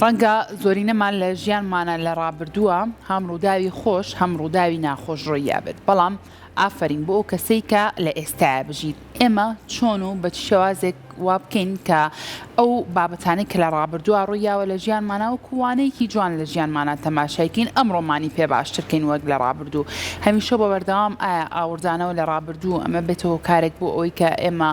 ڕەنگە زۆرینەمان لە ژیانمانە لە ڕابردووە هەم ڕووداوی خۆش هەم ڕووداوی ناخۆش ڕۆیە بێت، بەڵام ئافرین بۆ ئەو کەسەی کە لە ئێستاە بژیت. ئێمە چۆن و بە شێوازێک وا بکەین کە ئەو بابەتانەی کە لە ڕابردووە ڕوویاوە لە ژیانمانە و کووانەیەکی جوان لە ژیانمانە تەماشایکەین ئەمڕۆمانی پێ باشترکەین وەک لە ڕابردوو. هەمیشە بە بەردەوام ئایا ئاوردانەوە لە ڕابردوو ئەمە بێتەوە کارێک بۆ ئەوەی کە ئێمە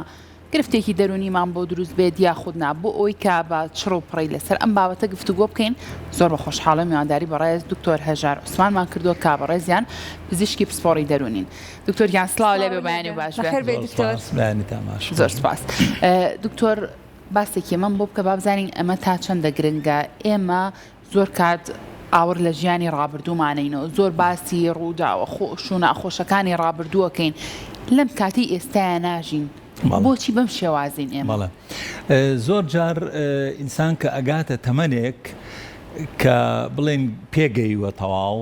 گرفتێکی دەرونیمان بۆ دروست بێت یاخودنا بۆ ئەوەی کە بە چڕ و پڕی لەسەر ئەم بابەتە گفتوگۆ بکەین. زۆر بە خۆشحاڵم میوانداری بەڕێز دکتۆر هەژار عوسمانمان کردووە کا بەڕێزیان پزیشکی پسپۆڕی دەرونین. دکتۆریان سڵاو لێ بێ بەیانی باش بێت. زۆر سپاس. دکتۆر باسێکی من بۆ بکە با بزانین ئەمە تا چەندە گرنگە. ئێمە زۆر کات ئاور لە ژیانی ڕابردوومانەینەوە، زۆر باسی ڕووداوە خۆش و ناخۆشەکانی ڕابردووەکەین، لەم کاتی ئێستاە ناژین. بۆچی بەم شێوازین ئێمە؟ زۆر جار ئینسان کە ئەگاتە تەمەنێک کە بڵێن پێگەیوە تەواو،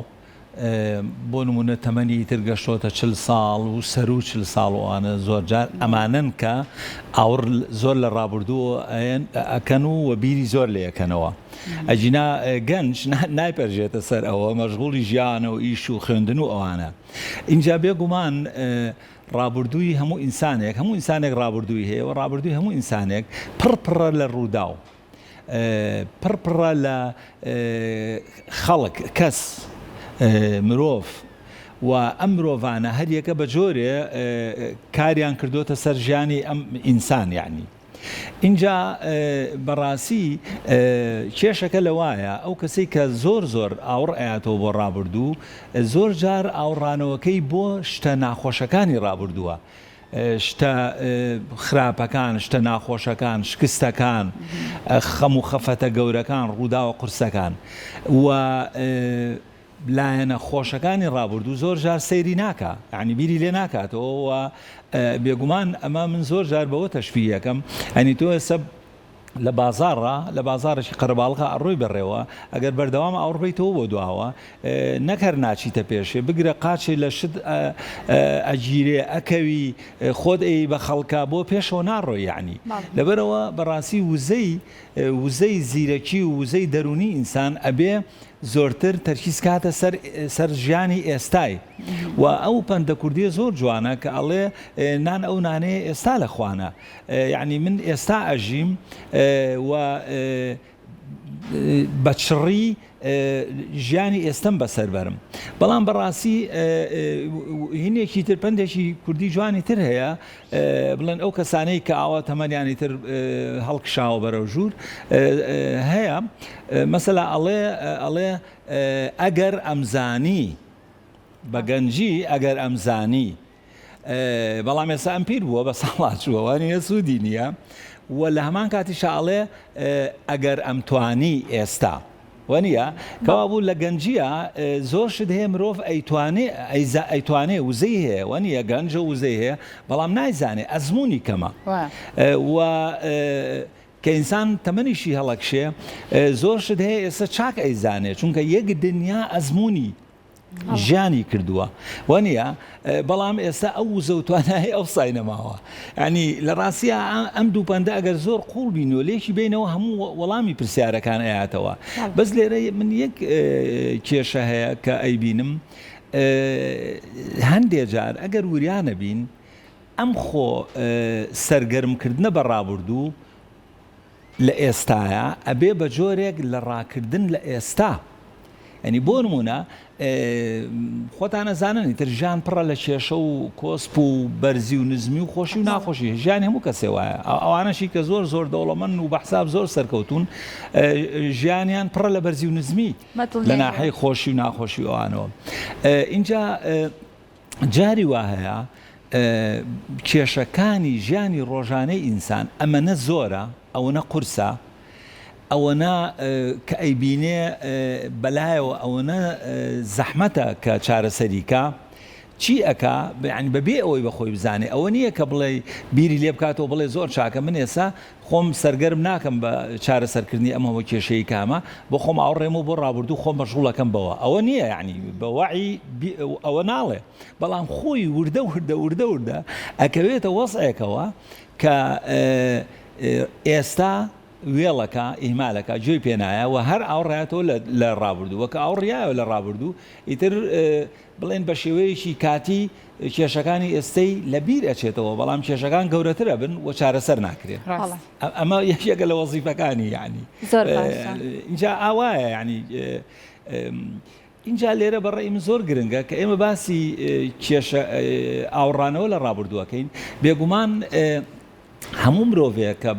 بۆ نمونە تەمەنی ترگەشتۆتە 40 ساڵ و سەر و 40 ساڵ وانە زۆر جار ئەمانن کە ئاور زۆر لە ڕابردووە ئەکەن و بیری زۆر لێ یەکەنەوە. ئەجینا گەنج نایپەرژێتە سەر ئەوە، مەشغوڵی ژیانە و ئیش و خوێندن و ئەوانە. اینجا بێگومان ڕابردووی هەموو ئینسانێک ڕابردووی هەیە و ڕابردووی هەموو ئینسانێک پڕپڕە لە ڕووداو، پڕپڕە لە خەڵک، کەس، مرۆڤ و ئەم مرۆڤانە هەر یەکە بە جۆرێ کاریان کردوتە سەر ژیانی ئەم ئینسان. یعنی اینجا بەڕاستی کێشەکە لەوایە ئەو کەسەی کە زۆر ئاوڕ ئاەتەوە بۆ ڕابردوو، زۆر جار ئاوڕانەوەکەی بۆ شتە ناخۆشەکانی ڕابردووە، شتە خراپەکان، شتە ناخۆشەکان، شکستەکان، خەم و خەفەتە گەورەکان، ڕووداوە قورسەکان و لایەنە خۆشەکانی ڕابردوو زۆر جار سەیری ناکە، یعنی بیری لێ ناکاتەوە. و بێگومان ئەمە من زۆر جار بەوە تەشبیه یەکەم، ئەنی تۆ ئێستا لە بازارێکی قەرەباڵغا ئەڕۆی بەڕێوە، ئەگەر بەردەوام ئاوڕبیتەوە بۆ دواوە نەکەر ناچیتە پێشێ، بگرە قاچێ لە شت ئەگیرێ ئەکەوی خۆت ئەی بە خەڵکا بۆ پێشەوە ناڕۆی. یعنی لەبەرەوە بەڕاستی وزەی زیرەکی و وزەی دەرونی ئینسان ئەبێ زۆرتر تەرکیز کاتە سەر ژیانی ئێستای. و ئەو پەندە کوردیە زۆر جوانە کە ئەڵێ نان ئەو نانەیە ئێستا لە خوانە، یعنی من ئێستا ئەژیم و بە چڕی ژیانی ئێستەم بەسەر بەرم. بەڵام بەڕاستی هینێکی تر پندێکی کوردی جوانی تر هەیە، بڵێن ئەو کەسانەی کە ئاوا تەمەنیانی تر هەڵکشاوە بەرەو ژوور هەیە، مەسەلا ئەڵێ ئەگەر ئەمزانی بە گەنجی، ئەگەر ئەمزانی، بەڵام ئێستا ئەم پیر بووە بە ساڵات چووە وانە سوودی نییە، و لە هەمان کاتیشە ئەڵێ ئەگەر ئەمتوانی ئێستا وەنیە کەوا بوو لە گەنجیە زۆر شت هەیە مرۆڤ ئەیتوانێ وزەی هەیە، وەنیە گەنجە وزەی هەیە، بەڵام نایزانێ، ئەزمموی کەمە. و کە ئینسان تەمەنیشی هەڵەکشێ زۆر شت هەیە ئێستا چاک ئەیزانێ، چونکە یەک دنیا ئەزمموی ژیانی کردووە، وەنیە بەڵام ئێستا ئەو وزەوتوانایی ئەو سای نەماوە. ینی لە ڕاستیە ئەم دوو پەندە ئەگەر زۆر قوڵ بینەوە لێکی بینەوە هەموو وەڵامی پرسیارەکان ئەیاتەوە. بەس لێرە من یەک کێشە هەیە کە ئەیبینم، هەندێک جار ئەگەر وریانە بین ئەم خۆ سەرگەرمکردنە بە ڕابردوو لە ئێستاە ئەبێ بە جۆرێک لە ڕاکردن لە ئێستا. ئەنی بۆ نمونە خۆتان نەزانن ئیتر ژیان پڕە لە کێشە و کۆسپ و بەرزی و نزمی و خۆشی و ناخۆشی، ژیانی هەموو کەسێ وایە. ئەوانەشی کە زۆر دەوڵەمەند و بەحساب زۆر سەرکەوتون، ژیانیان پڕە لە بەرزی و نزمی لە ناحەی خۆشی و ناخۆشی ئەوانەوە. اینجا جاری وا هەیە کێشەکانی ژیانی ڕۆژانەی ئینسان ئەمەنە زۆرە، ئەوەنە قورسە، ئەوەنە کە ئەیبینێ بەلایەوە، ئەوەنە زەحمەتە کە چارەسەریکە چی ئەکا، ینی بەبێ ئەوەی بەخۆی بزانێ. ئەوە نییە کە بڵێ بیری لێ بکاتەوە بڵێ زۆر چاکە، من ئێستا خۆم سەرگەرم ناکەم بە چارەسەرکردنی ئەمەوە کێشەی کامە، بۆ خۆم ئاوڕێم و بۆ ڕابردوو خۆم مەشغوڵەکەم بەوە. ئەوە نییە، یعنی بە وەعی ئەوە ناڵێ، بەڵام خۆی وردە ئەکەوێتە وەسعێکەوە کە ئێستا وێڵەکە ئیهمالەکە گوێی پێنایە و هەر ئاوڕاتەوە لە ڕابردوو وەکە ئاوڕایەوە لە ڕابردوو ئیتر بڵێن بە شێوەیەکی کاتی کێشەکانی ئێستەی لە بیر ئەچێتەوە بەڵام کێشەکان گەورەترە بن و چارەسەر ناکرێت ئەمە یەکێکە لە وەزیفەکانی یعنی اینجا ئاوایە ینی اینجا لێرە بەڕێی من زۆر گرنگە کە ئێمە باسی کێشە ئاوڕانەوە لە ڕابردووەکەین بێگومان هەموو مرۆڤەیە کە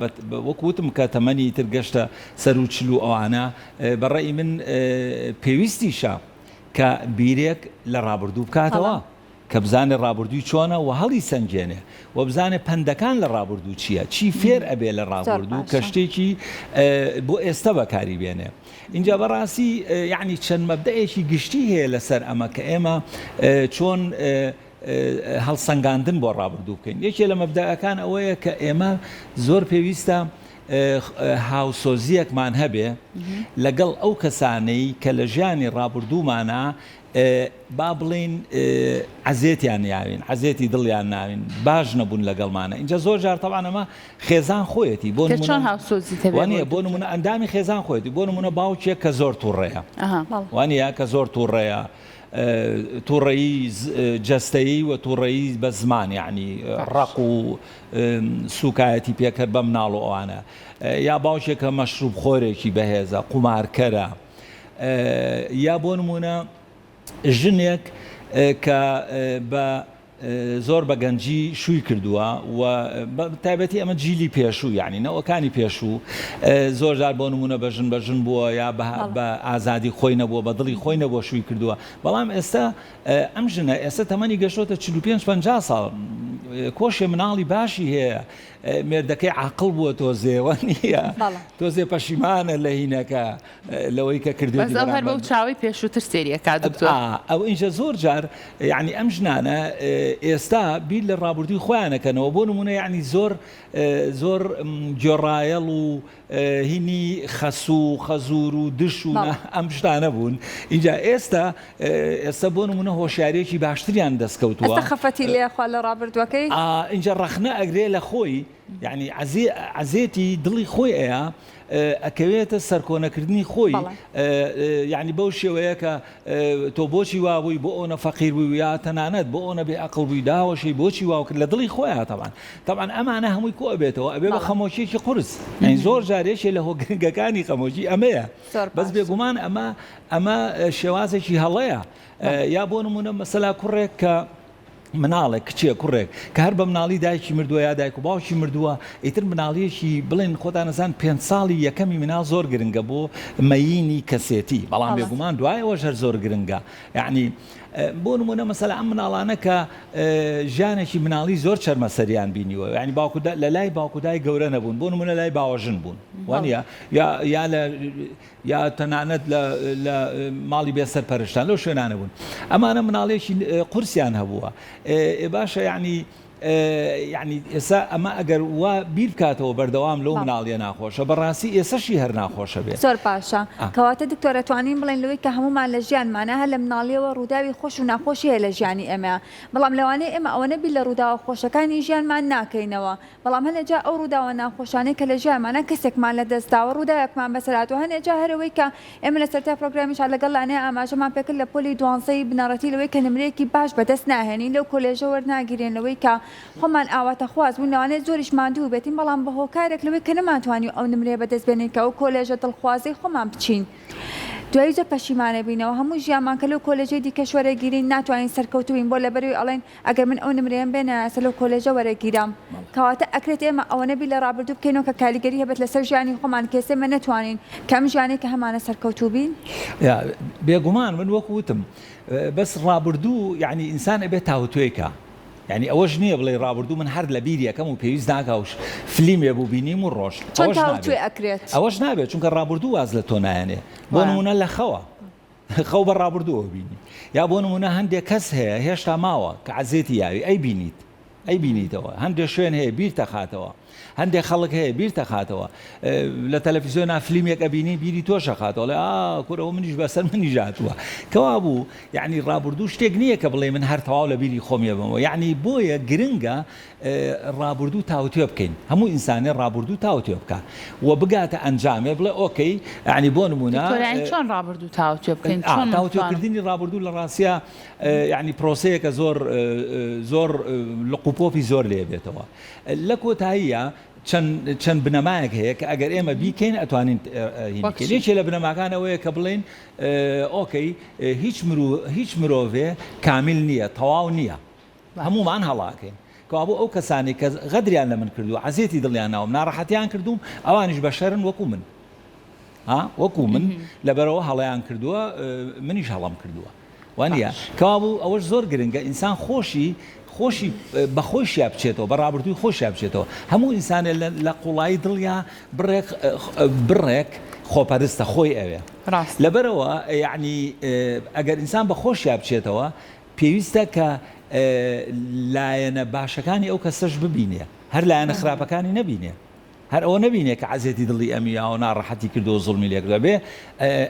وەکوتم کە تەمەنی تر گەشتە سەر و چلو ئەوانە بەڕێی من پێویستیشە کە بیرێک لە ڕابردوو بکاتەوە کە بزانێ ڕابردووی چۆنە و هەڵی سنجێنێ و بزانێ پندەکان لە ڕابردوو چییە چی فێر ئەبێ لە ڕابردوو کە شتێکی بۆ ئێستا بەکاری بێنێ اینجا بەڕاستی یعنی چەند مەبدەیەکی گشتی هەیە لەسەر ئەمە کە ئێمە چۆن هەڵسەنگاندن بۆ ڕابردوو بکەین یەکێ لە مەبدەکان ئەوەیە کە ئێمە زۆر پێویستە هاوسۆزیەکمان هەبێ لەگەڵ ئەو کەسانەی کە لە ژیانی ڕابردوومانە با بڵین عزیێتیان یاوین عزیێتی دڵیان ناوین باش نەبوون لەگەڵمانە اینجا زۆر جار تەوان ئەمە خێزان خۆیەتی وانە بۆ نمونە ئەندامی خێزان خۆیەتی بۆ نمونە باوکێک کە زۆر تووڕێیە وانە کە زۆر تووڕێیە تووڕەیی جەستەیی و تووڕەیی بە زمان یعنی ڕق و سوکایەتی پێکرد بە مناڵ و ئەوانە یا باوکێکە مەشروب خۆرێکی بەهێزە قومارکەرە یا بۆ نمونە ژنێک کە بە زۆر بە گەنجی شووی کردووە و تایبەتی ئەمە جیلی پێشوو یعنی نەوەکانی پێشوو زۆر جار بۆ نمونە بەژن بووە یا بە ئازادی خۆی نەبووە بە دڵی خۆی نەبووە شووی کردووە بەڵام ئێستا ئەم ژنە ئێستا تەمەنی گەشتۆتە 45-50 ساڵ کۆشێ مناڵی باشی هەیە مێردەکەی عاقڵ بووە تۆزێوە نییە تۆزێ پەشیمانە لە هینەکە لەوەی کە کردو هەر بەو چاوی پێشووتر سێریەکە ئەو اینجا زۆر جار یعنی ئەم ژنانە ئێستا بیر لە ڕابردووی خۆیانەکەنەوە بۆ نمونە یعنی زۆر گۆڕایەڵ و هینی خەسوو خەزور و دش و ئەم شتانە بوون اینجا ئێستا بۆ نمونە هۆشیارێکی باشتریان دەستکەوتووە خەفەتی لێخوا لە ڕابردووەکەی اینجا ڕەخنە ئەگرێ لە خۆی یعنی عزیێتی دڵی خۆی ئەیە ئەکەوێتە سەرکۆنەکردنی خۆی یعنی بەو شێوەیە کە تۆ بۆچی وابووی بۆ ئەوە فەقیر بووی یا تەنانەت بۆ ئەوە بێ عەقڵ بووی داوەشی بۆچی واو کرد لە دڵی خۆیە تەبعاً ئەمانە هەمووی کۆ ئەبێتەوە ئەبێ بە خەمۆکیێکی قورس یعنی زۆر جارێشێ لە هۆگرنگەکانی خەمۆکی ئەمەیە بەس بێگومان ئەمە شێوازێکی هەڵەیە یا بۆ نمونە مەسەلا کوڕێک کە مناڵێک کچێ کوڕێک کە هەر بە مناڵی دایکی مردووە یا دایک و باوکی مردووە ئیتر مناڵیەکی بڵێن خۆتان نەزان 5 ساڵی یەکەمی مناڵ زۆر گرنگە بۆ مەینی کەسێتی بەڵام بێگومان دوایەوە هەر زۆر گرنگە یعنی بۆ نمونە مەسەلا ئەم مناڵانە کە ژیانێکی مناڵی زۆر چەرمەسەریان بینیوە یعنی لە لای باوکودای گەورە نەبوون بۆ نمونە لای باوەژن بوون وانە یا تەنانەت لە ماڵی بێسەر پەرشتان لەو شوێنانە بوون ئەمانە مناڵێکی قورسیان هەبووە باشە یعنی ئێستا ئەمە ئەگەر وا بیر بکاتەوە بەردەوام لەو مناڵیە ناخۆشە بەڕاستی ئێسەشی هەر ناخۆشە بێت زۆر باشە کەواتە دکتۆرە توانین بڵێن لەوەی کە هەمومان لە ژیانمانە هەر لە مناڵیەوە ڕووداوی خۆش و ناخۆشی هەیە لە ژیانی ئێمە بەڵام لەوانەیە ئێمە ئەوەنە بیر لە ڕووداوە خۆشەکانی ژیانمان ناکەینەوە بەڵام هەنێجا ئەو ڕووداوە ناخۆشانەی کە لە ژیانمانە کەسێکمان لە دەستداوە ڕووداوێکمان بەسەرهاتوە هەنێجا هەرەوەی کە ئێمە لە سەرتا پرۆگرامیش لەگەڵ لانەیە ئاماژەمان پێکرد لە پۆلی دوانزەی بنەڕەتی لەوەی کە نمرەیەکی باش بەدەست ناهێنین لەو کۆلێژە وەرناگیرێن لەوەی کە خۆمان ئاواتە خواز بوون لەوانەیە زۆریش ماندوو بێتین بەڵام بە هۆکارێک لەوەی کە نەماتوانی ئەو نمرەیە بەدەست بێنین کە ئەو کۆلێژە دڵخوازەی خۆمان بچین دوایی زۆر پەشیمانە بینەوە هەموو ژیانمان کە لەو کۆلێژەی دیکە وەرەگیرین ناتوانین سەرکەوتوین بۆ لەبەروی ئەڵێن ئەگەر من ئەو نمرەیەم بێنە سە لەو کۆلێژە وەرەگیرام کەواتە ئەکرێت ئێمە ئەوەنە بیر لە ڕابردوو بکەینەوە کە کاریگەری هەبێت لەسەر ژیانی خۆمان کێسێ مە نەتوانین کەم ژیانی کە هەمانە سەرکەوتوو بین بێگومان من وەکو وتم بەس ڕابردوو یعنی ئینسان ئەبێت تاوتوێکە یعنی ئەوەش نییە بڵێ ڕابردوو من هەر لە بیریەکەم و پێویست ناکەوش فلیمێ بوو بینیم و ڕۆژ ئەوەش نابێت چونکە ڕابردوو واز لە تۆ نایەنێ بۆ نمونە لە خەو بە ڕابردووە بینی یا بۆ نمونە هەندێک کەس هەیە هێشتا ماوە کە عەزیێتی یاوی ئەی بینیتەوە هەندێک شوێن هەیە بیر تەخاتەوە هەندێک خەڵک هەیە بیر تەخاتەوە لە تەلەڤیزیۆنا فیلمێک ئەبینی بیری تۆ شەخاتەوە لێ کورەوە منیش بەسەر منی ژاتووە کەوا بوو یعنی ڕابردوو شتێک نییە کە بڵێ من هەر تەواو لە بیری خۆمیە بمەوە یعنی بۆیە گرنگە ڕابردوو تاوتێ بکەین هەموو ئینسانی ڕابردوو تاوتێ بکە و بگاتە ئەنجامێ بڵێ ئۆکەی یعنی بۆ نمونە چۆن ڕابردوو تاوتێ بکەین تاوتێکردنی ڕابردوو لە ڕاستیە یعنی پرۆسەیەکە زۆر لقوپۆپی زۆر لێ بێتەوە لە کۆتاییە چەند بنەمایەک هەیە کە ئەگەر ئێمە بیکەین ئەتوانین لێکێ لە بنەماکانەوەیە کە بڵێن ئۆکەی هیچ مرۆڤێ کامیل نییە تەواو نییە هەمومان هەڵاکەین کەوا بۆ ئەو کەسانی کە غەدریان لە من کردو عەزیەتی دڵیان ناوم ناڕەحەتیان کردوم ئەوانیش بەشەرن وەکو من وەکو من لەبەرەوە هەڵەیان کردووە منیش هەڵام کردووە وانە کەوا بوو ئەوەش زۆر گرنگە ئینسان خۆشی بەخۆشییا بچێتەوە بە ڕابردووی خۆشییا بچێتەوە هەموو ئینسانێ لە قوڵایی دڵیا بڕێک خۆپەرستە خۆی ئەوێ لەبەرەوە یعنی ئەگەر ئینسان بە خۆشییا بچێتەوە پێویستە کە لایەنە باشەکانی ئەو کەسەش ببینێ هەر لایەنە خراپەکانی نەبینێ هەر ئەوە نبینێ کە عەزیەتی دڵی ئەمیە و ناڕەحەتی کردو و زوڵمی لێکردووە بێ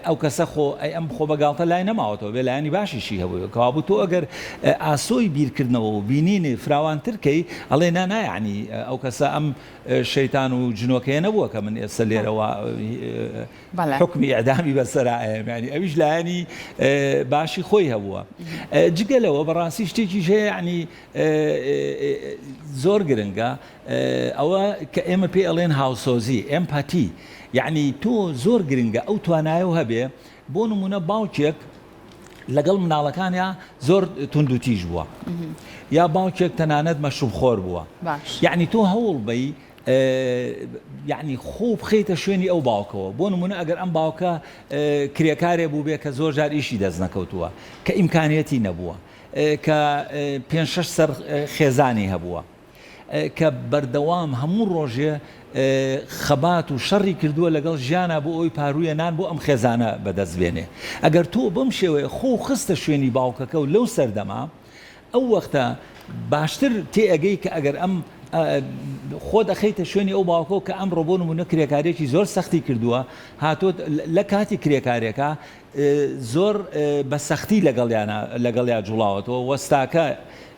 ئەو کەسە ئەم خۆ بەگاڵتە لای نەماوەتەوە بێ لایەنی باشیشی هەبووە کەوا بوو تۆ ئەگەر ئاسۆی بیرکردنەوە و بینینی فراوانترکەی ئەڵێ نایانی ئەو کەسە ئەم شەیتان و جنۆکەیە نەبووە کە من ئێستا لێرەوە حکمی ئەعدامی بەسەرایە ینی ئەویش لایەنی باشی خۆی هەبووە جگەلەوە بەڕاستی شتێکیش هەیە ینی زۆر گرنگە ئەوە کە ئێمە پێ ئەڵێن هاوسۆزی ئەمپاتی یعنی تۆ زۆر گرنگە ئەو توانایە هەبێ بۆ نمونە باوکێک لەگەڵ مناڵەکانیان زۆر تونند و تیژ بووە یا باوکێک تەنانەت مەشروبخۆر بووە یعنی تۆ هەوڵ بەی یعنی خۆ بخەیتە شوێنی ئەو باوکەوە بۆ نمونە ئەگەر ئەم باوکە کرێکارێ بوو بێ کە زۆر جار ئیشی دەست نەکەوتووە کە ئیمکانیەتی نەبووە کە 5-6 سەر خێزانی هەبووە کە بەردەوام هەموو ڕۆژێ خەبات و شەڕی کردووە لەگەڵ ژیانە بۆ ئەوی پارویە نان بۆ ئەم خێزانە بەدەست بێنێ ئەگەر تۆ بەم شێوەیە خۆ خستە شوێنی باوکەکە و لەو سەردەما ئەو وەختە باشتر تێئەگەی کە ئەگەر ئەم خۆ دەخەیتە شوێنی ئەو باوکە کە ئەم ڕۆبۆ نمونە کرێکارێکی زۆر سەختی کردووە هاتۆ لە کاتی کرێکارێکە زۆر بە سەختی لەگەڵیا جوڵاوەتەوە وەستاکە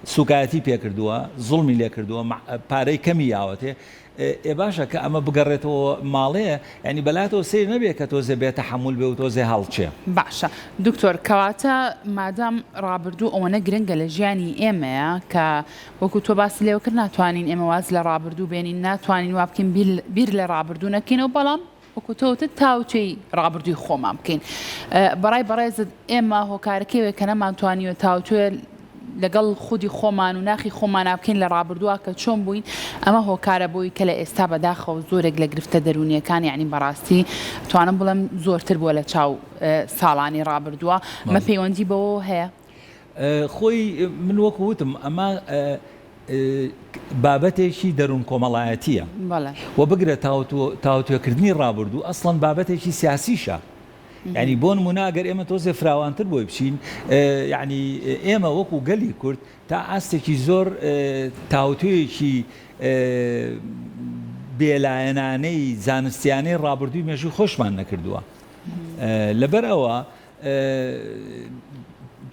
سوکایەتی پێکردووە زوڵمی لێ کردووە پارەی کەمی یاوەتێ باشە کە ئەمە بگەڕێتەوە ماڵەیە ینی بەلاتەوە سیر نەبێت کە تۆزێ بێتە حمول بێ و تۆزێ هەڵچێ باشە دکتۆر کەواتە مادام ڕابردوو ئەوەنە گرنگە لە ژیانی ئێمەیە کە وەکو تۆ باسی لێوە کرد ناتوانین ئێمە واز لە ڕابردوو بێنین ناتوانین وا بکەین بیر لە ڕابردوو نەکەینەوە بەڵام وەکو تۆتە تاوچەی ڕابردووی خۆمان بکەین بەڕێزت ئێمە هۆکارەکەوێ کە نەمانتوانیوە تاوچێ لەگەڵ خودی خۆمان و ناخی خۆمان بکەین لە ڕابردووە کە چۆن بووین ئەمە هۆکارە بۆی کە لە ئێستا بەداخەوە زۆرێک لە گرفتە دەرونیەکان یعنی بەڕاستی توانم بڵێم زۆرتر بووە لە چاو ساڵانی ڕابردووە مە پەیوەندی بەوە هەیە خۆی من وەکو وتم ئەمە بابەتێکی دەروون کۆمەڵایەتیە و بگرە تاوتوێکردنی ڕابردوو ئەسڵەن بابەتێکی سیاسیشە یعنی بۆ نمونە ئەگەر ئێمە تۆزێ فراوانتر بۆی بچین یعنی ئێمە وەکو گەلی کورد تا ئاستێکی زۆر تاوتوێکی بێلایەنانەی زانستیانەی ڕابردووی مێژووی خۆشمان نەکردووە لەبەر ئەوە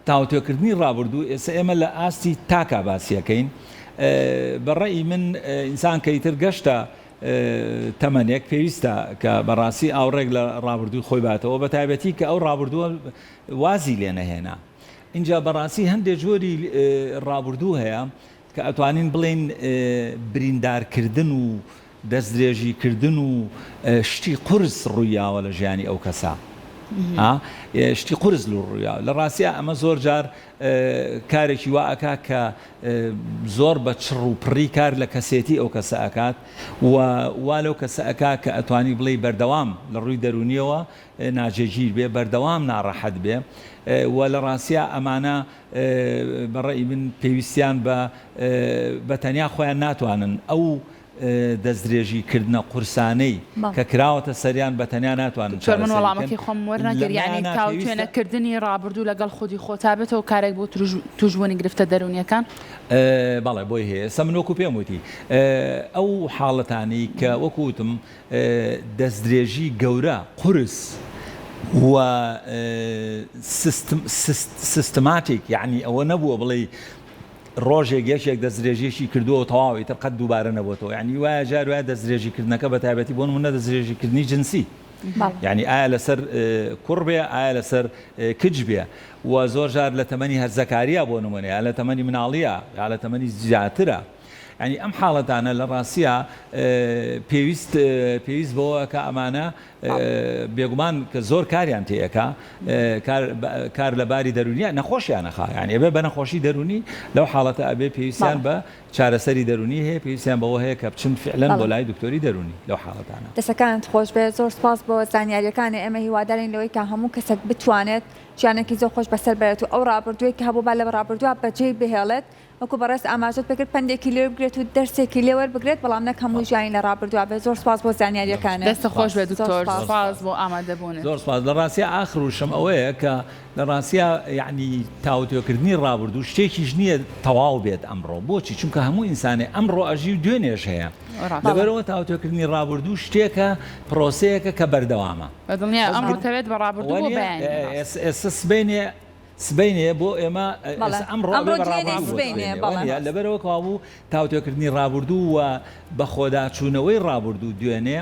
تاوتوێکردنی ڕابردوو ئێستا ئێمە لە ئاستی تاکا باسیەکەین بەڕێی من ئینسان کەیتر گەشتە تەمەنێک پێویستە کە بەڕاستی ئاوڕێک لە ڕابردووی خۆی باتەوە بە تایبەتی کە ئەو ڕابردووە وازی لێ نەهێنا اینجا بەڕاستی هەندێک جۆری ڕابردوو هەیە کە ئەتوانین بڵێن بریندارکردن و دەستدرێژیکردن و شتی قورس ڕوویاوە لە ژیانی ئەو کەسە شتی قورس ڕوویا لە ڕاستیە ئەمە زۆر جار کارێکی وا ئەکا کە زۆر بە چڕ و پڕی کار لە کەسێتی ئەو کەسە ئەکات وا لەو کەسە ئەکا کە ئەتوانی بڵێ بەردەوام لە ڕووی دەرونیەوە ناجێگیر بێ بەردەوام ناڕەحەت بێ و لە ڕاستیە ئەمانە بەڕێی من پێویستیان بە تەنیا خۆیان ناتوانن ئەو دەستدرێژیکردنە قورسانەی کە کراوەتە سەریان بە تەنیا ناتوانن من وەڵامەکەی خۆم وەرنەگەر یعنی تاوتوێنەکردنی ڕابردوو لەگەڵ خودی خۆتابێتەوە کارێک بۆ توژبوونی گرفتە دەرونیەکان بەڵێ بۆی هەیە سە من وەکو پێم وتی ئەو حاڵەتانی کە وەکوتم دەستدرێژی گەورە قورس و سیستماتیک یعنی ئەوە نەبووە بڵێ ڕۆژێک یەکێک دەستدرێژیشی کردووە تەواوی تر قەت دووبارە نەبووەوە یعنی وایە جار وایە دەستدرێژیکردنەکە بە تایبەتی بۆ نمونە دەستدرێژیکردنی جنسی یعنی ئایا لەسەر کوڕ بێ ئایا لەسەر کچ بێ و زۆر جار لە تەمەنی هەرزەکاریە بۆ نمونە یا لە تەمەنی مناڵیە یا لە تەمەنی زیاترە ینی ئەم حاڵەتانە لە ڕاستیە پێویست بەوە کە ئەمانە بێگومان کە زۆر کاریان تێیەکە کار لە باری دەرونیە نەخۆشیانەخا یعنی ئەبێ بە نەخۆشی دەرونی لەو حاڵەتە ئەبێ پێویستیان بە چارەسەری دەرونی هەیە پێویستیان بەوە هەیە کە بچن فعلەن بۆ لای دکتۆری دەرونی لەو حاڵەتانە دەسەکانت خۆش بێ زۆر سپاس بۆ زانیاریەکانی ئێمە هیوادارین لەوەی کە هەموو کەسێک بتوانێت ژیانێکی زۆر خۆش بەسەر بێت و ئەو ڕابردووی کە هەبوو با لە ڕابردووە بەجێی بهێڵێت وەکو بەڕێز ئاماژەت بکرد پندێکی لێ بگرێت و دەرسێکی لێوە بگرێت بەڵام نەک هەموو ژیانی لە ڕابردووە بێت زۆر سپاس بۆ زانیاریەکانە دەستە خۆش بێت دکتۆر سپاس بۆ ئامادەبوون زۆر سپاس لە ڕاستیە ئاخروشم ئەوەیە کە لە ڕاستیە یعنی تاوتێکردنی ڕابردوو شتێکیش نییە تەواو بێت ئەمڕۆ بۆچی چونکە هەموو ئینسانێ ئەمڕۆ ئەژی و دوێنێش هەیە لەبەرەوە تاوتێکردنی ڕابردوو شتێکە پرۆسەیەکە کە بەردەوامە دڵنیا ئەمڕۆ تەوێت بە ڕابردوو بۆ بەیان ئێستا سبینێ بۆ ئێمە ئەمڕۆ لەبەرەوە کابوو تاوتێکردنی ڕابردوو و بە خۆداچوونەوەی ڕابردوو دوێنێ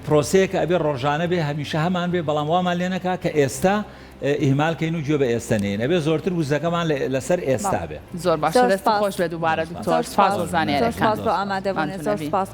پرۆسەیەکە ئەبێ ڕۆژانە بێ هەمیشە هەمان بێ بەڵام وامان لێ نەکا کە ئێستا ئیهمالکەین و گوێ بە ئێستا نین ئەبێ زۆرتر وزەکەمان لەسەر ئێستا بێ زۆر باش دەست خۆش بێت دووبارە دکتۆر سپاس بۆ زانیاریەکان زۆر سپاس بۆ ئامادەبوونێت زۆر سپاس